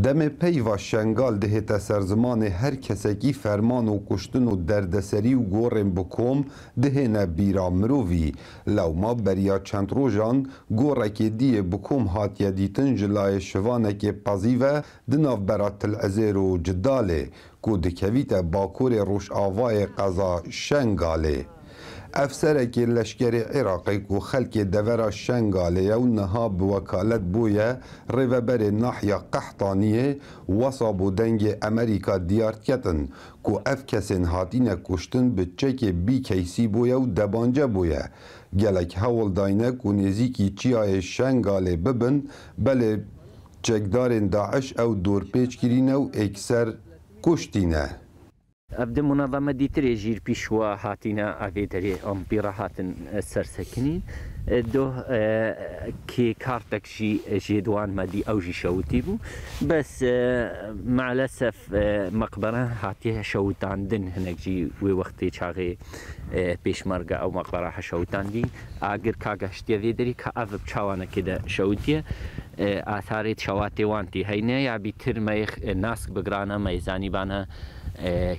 دم پیوا شنگال دهتا سرزمان هر کسکی فرمان و کشتن و دردسری و گورن بکوم دهنه بیرا مرووی لو ما بریا چند روژان گوره که دیه بکوم هاتیه دیتن جلای شوانه که پازیوه دناف برات العزیر و جداله که دکویت باکور روش آوای قضا شنگاله افسرك لشکر عراقی کو خلک دورا شنگاله و نها بوکالت بویه ریوبر ناحیه قحطانیه وصابو دنگ امریکا دیارت کتن کو اف کسین هاتین کشتن به چک بی کیسی بویه و دبانجه بویه گلک هول داینه کو نزیکی چیای شنگاله ببن بله چکدار داعش او دور پیچ کرینه و اکسر کشتینه ابدا منظمه دیتری جیر پیشوا هاتینا اویدری ام بیرا هاتن سرسکنین دو کی کارتك جیدوان مادی او جی شوتی بو بس مع الاسف مقبره هاتیه شوتان دن هناك جی وی وقتی چاغي پیشمرگه او مقبره شوتان دین اگر کاغشتی ویدری که او بچاوانه کده شوتیه آثارت شواتی وانتی هینه یا بیتر میخ ناسک بگرانه میزانی بانه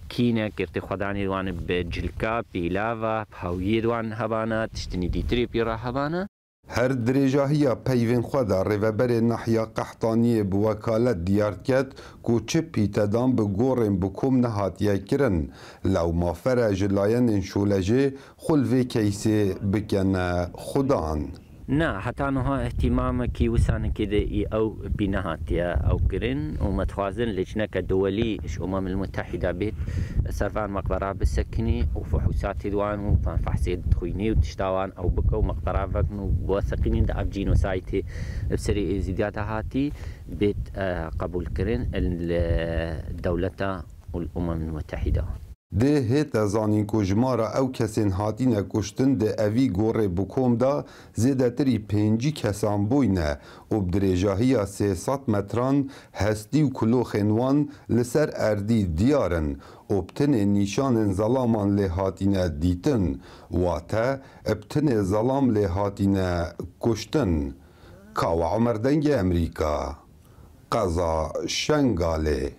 کینه کرتی خدانی دوان به جلکا پیلاوا پاویی دوان هبانه تشتنی دیتری پیرا هبانه هر درجاهی پیوین خدا ریوبر ناحیه قحطانی بوکالت دیارت کد کو چه پیتدان به گورن بکوم نهاتیه کرن لو ما فرج لاین انشولجه خلوه کیسه بکن خدان نه حتی نها اهتمام کی وسانه كده او بنهاتيا او كرين ومتوازن لجنة دولي الامم المتحده بيت سرفان مقبره بالسكني وفحوصات دوان وفحصيد خويني وتشتاوان او بكو مقبره فكن وواثقين دا افجينو سايتي بسري ازدياد هاتي بيت قبول كرين الدولة والامم المتحده ده هیت زانین کجمارا او کسین هاتین کشتن ده اوی گوره بکوم دا زیده تری 5 کسان بوینه و بدرجاهی 300 متران هستی و کلو خنوان لسر اردی دیارن و بتن نیشان ظلامان لی هاتین دیتن و تا بتن ظلام لی هاتین کشتن کاو عمر دنگ امریکا قضا شنگاله